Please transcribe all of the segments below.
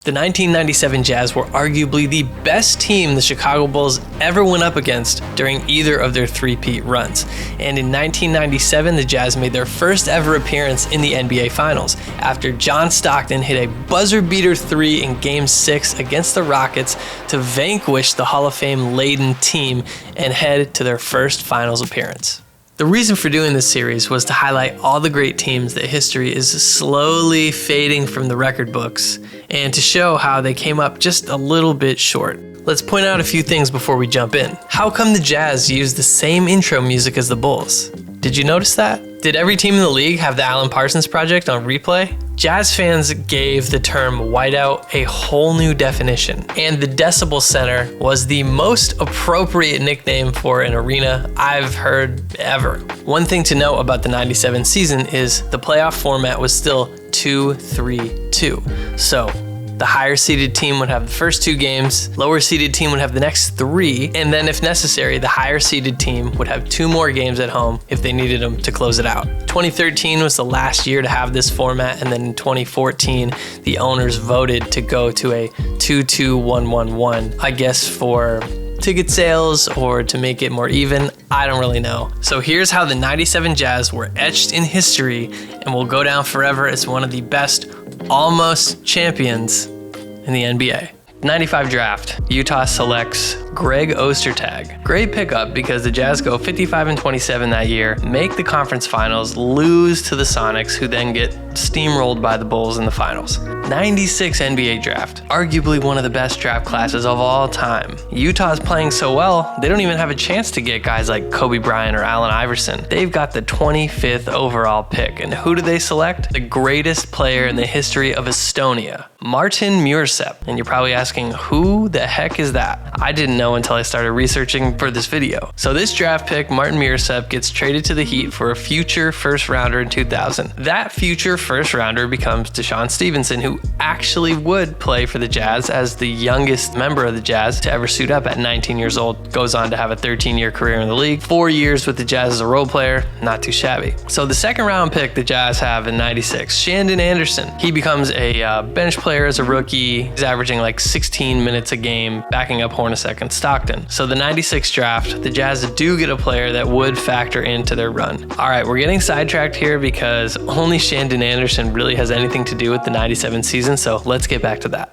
The 1997 Jazz were arguably the best team the Chicago Bulls ever went up against during either of their three-peat runs. And in 1997, the Jazz made their first ever appearance in the NBA Finals after John Stockton hit a buzzer-beater three in Game 6 against the Rockets to vanquish the Hall of Fame-laden team and head to their first Finals appearance. The reason for doing this series was to highlight all the great teams that history is slowly fading from the record books, and to show how they came up just a little bit short. Let's point out a few things before we jump in. How come the Jazz used the same intro music as the Bulls? Did you notice that? Did every team in the league have the Alan Parsons Project on replay? Jazz fans gave the term whiteout a whole new definition, and the Decibel Center was the most appropriate nickname for an arena I've heard ever. One thing to note about the 97 season is the playoff format was still 2-3-2. So the higher seeded team would have the first two games, lower seeded team would have the next three, and then if necessary, the higher seeded team would have two more games at home if they needed them to close it out. 2013 was the last year to have this format, and then in 2014, the owners voted to go to a 2-2-1-1-1, I guess for ticket sales or to make it more even, I don't really know. So here's how the 97 Jazz were etched in history and will go down forever as one of the best almost champions in the NBA. 95 draft, Utah selects Greg Ostertag. Great pickup because the Jazz go 55-27 that year, make the conference finals, lose to the Sonics, who then get steamrolled by the Bulls in the finals. 96 NBA draft, arguably one of the best draft classes of all time. Utah's playing so well, they don't even have a chance to get guys like Kobe Bryant or Allen Iverson. They've got the 25th overall pick, and who do they select? The greatest player in the history of Estonia, Martin Mursep. And you're probably asking, who the heck is that? I didn't know until I started researching for this video. So this draft pick, Martin Mursep, gets traded to the Heat for a future first rounder in 2000. That future first rounder becomes Deshaun Stevenson, who actually would play for the Jazz as the youngest member of the Jazz to ever suit up at 19 years old. Goes on to have a 13-year career in the league. 4 years with the Jazz as a role player, not too shabby. So the second round pick the Jazz have in 96, Shandon Anderson. He becomes a bench player as a rookie. He's averaging like 16 minutes a game, backing up Hornacek and Stockton. So the 96 draft, the Jazz do get a player that would factor into their run. All right, we're getting sidetracked here because only Shandon Anderson really has anything to do with the 97 season, so let's get back to that.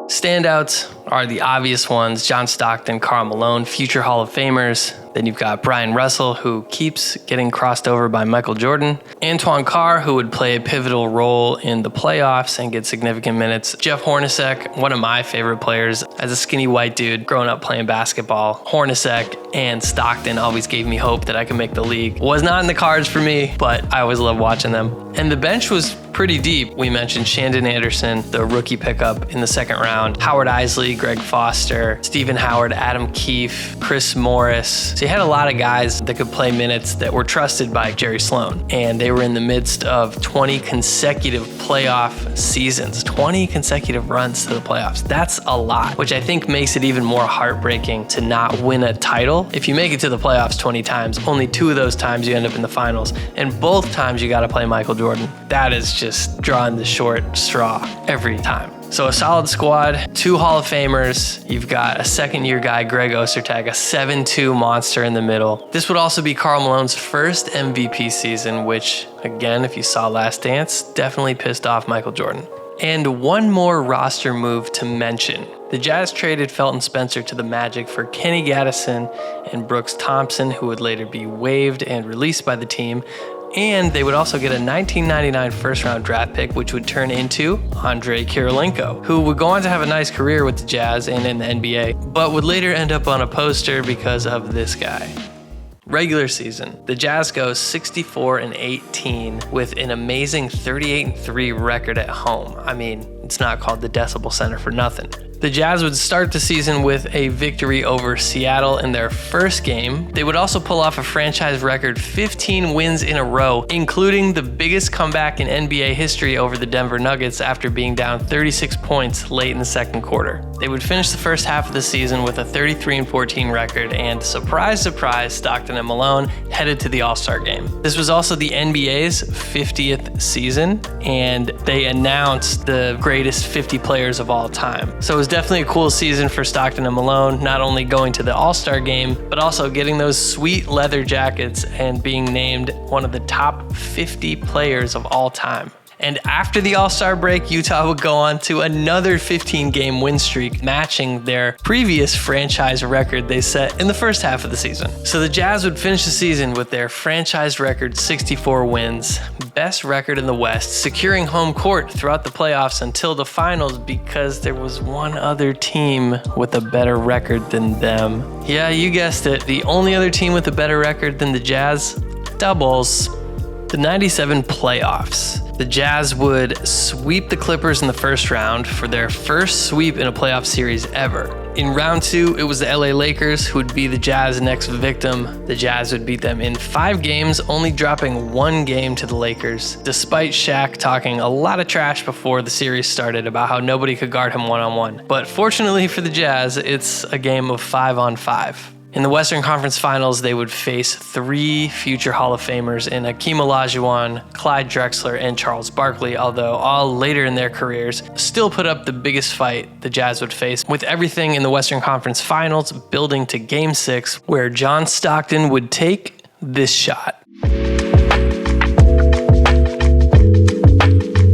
Standouts are the obvious ones: John Stockton, Karl Malone, future Hall of Famers. Then you've got Brian Russell, who keeps getting crossed over by Michael Jordan. Antoine Carr, who would play a pivotal role in the playoffs and get significant minutes. Jeff Hornacek, one of my favorite players as a skinny white dude growing up playing basketball. Hornacek and Stockton always gave me hope that I could make the league. Was not in the cards for me, but I always loved watching them. And the bench was pretty deep. We mentioned Shandon Anderson, the rookie pickup in the second round, Howard Isley, Greg Foster, Stephen Howard, Adam Keefe, Chris Morris. So you had a lot of guys that could play minutes that were trusted by Jerry Sloan. And they were in the midst of 20 consecutive playoff seasons, 20 consecutive runs to the playoffs. That's a lot, which I think makes it even more heartbreaking to not win a title. If you make it to the playoffs 20 times, only 2 of those times you end up in the finals. And both times you got to play Michael Jordan. That is just drawing the short straw every time. So a solid squad, 2 Hall of Famers. You've got a second-year guy, Greg Ostertag, a 7-2 monster in the middle. This would also be Karl Malone's first MVP season, which, again, if you saw Last Dance, definitely pissed off Michael Jordan. And one more roster move to mention. The Jazz traded Felton Spencer to the Magic for Kenny Gaddison and Brooks Thompson, who would later be waived and released by the team. And they would also get a 1999 first-round draft pick, which would turn into Andrei Kirilenko, who would go on to have a nice career with the Jazz and in the NBA, but would later end up on a poster because of this guy. Regular season, the Jazz go 64-18 with an amazing 38-3 record at home. I mean, it's not called the Decibel Center for nothing. The Jazz would start the season with a victory over Seattle in their first game. They would also pull off a franchise record 15 wins in a row, including the biggest comeback in NBA history over the Denver Nuggets after being down 36 points late in the second quarter. They would finish the first half of the season with a 33-14 record, and surprise, surprise, Stockton and Malone headed to the All-Star game. This was also the NBA's 50th season, and they announced the greatest 50 players of all time. So it was definitely a cool season for Stockton and Malone, not only going to the All-Star game, but also getting those sweet leather jackets and being named one of the top 50 players of all time. And after the All-Star break, Utah would go on to another 15-game win streak, matching their previous franchise record they set in the first half of the season. So the Jazz would finish the season with their franchise record 64 wins, best record in the West, securing home court throughout the playoffs until the finals because there was one other team with a better record than them. Yeah, you guessed it. The only other team with a better record than the Jazz? Doubles. The 97 playoffs. The Jazz would sweep the Clippers in the first round for their first sweep in a playoff series ever. In round 2, it was the LA Lakers who would be the Jazz's next victim. The Jazz would beat them in 5 games, only dropping 1 game to the Lakers, despite Shaq talking a lot of trash before the series started about how nobody could guard him one-on-one. But fortunately for the Jazz, it's a game of 5-on-5. In the Western Conference Finals, they would face 3 future Hall of Famers in Hakeem Olajuwon, Clyde Drexler, and Charles Barkley, although all later in their careers still put up the biggest fight the Jazz would face, with everything in the Western Conference Finals building to Game 6, where John Stockton would take this shot.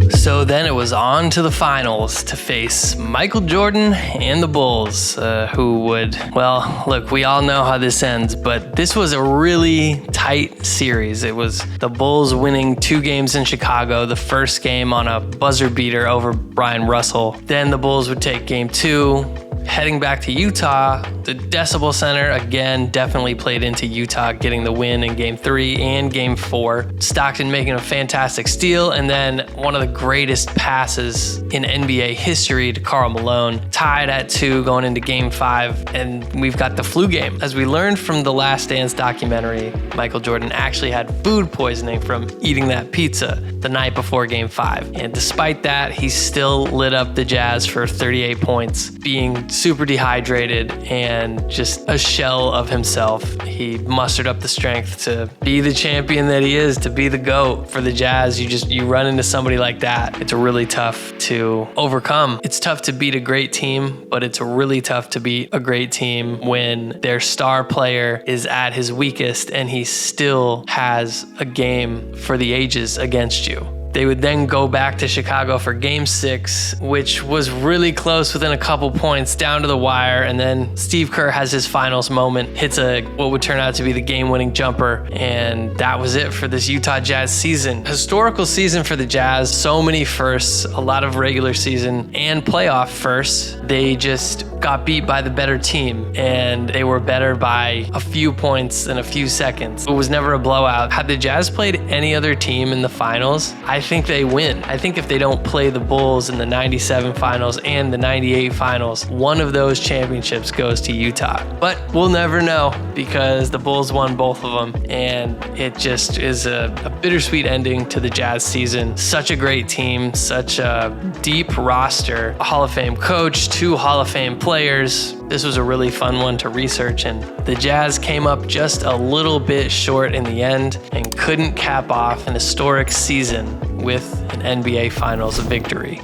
So then it was on to the finals to face Michael Jordan and the Bulls, who would, well, look, we all know how this ends, but this was a really tight series. It was the Bulls winning 2 games in Chicago, the first game on a buzzer beater over Brian Russell. Then the Bulls would take game 2, heading back to Utah. The Decibel Center, again, definitely played into Utah getting the win in Game 3 and Game 4. Stockton making a fantastic steal, and then one of the greatest passes in NBA history to Karl Malone, tied at 2 going into Game 5, and we've got the flu game. As we learned from the Last Dance documentary, Michael Jordan actually had food poisoning from eating that pizza the night before Game 5. And despite that, he still lit up the Jazz for 38 points, being super dehydrated and just a shell of himself. He mustered up the strength to be the champion that he is, to be the GOAT for the Jazz. You run into somebody like that, it's really tough to overcome. It's tough to beat a great team, but it's really tough to beat a great team when their star player is at his weakest and he still has a game for the ages against you. They would then go back to Chicago for Game 6, which was really close within a couple points, down to the wire, and then Steve Kerr has his finals moment, hits what would turn out to be the game-winning jumper, and that was it for this Utah Jazz season. Historical season for the Jazz, so many firsts, a lot of regular season and playoff firsts. They just got beat by the better team, and they were better by a few points and a few seconds. It was never a blowout. Had the Jazz played any other team in the finals, I think they win. I think if they don't play the Bulls in the 97 finals and the 98 finals, one of those championships goes to Utah. But we'll never know because the Bulls won both of them, and it just is a bittersweet ending to the Jazz season. Such a great team, such a deep roster, a Hall of Fame coach, 2 Hall of Fame players. This was a really fun one to research, and the Jazz came up just a little bit short in the end and couldn't cap off an historic season with an NBA Finals victory.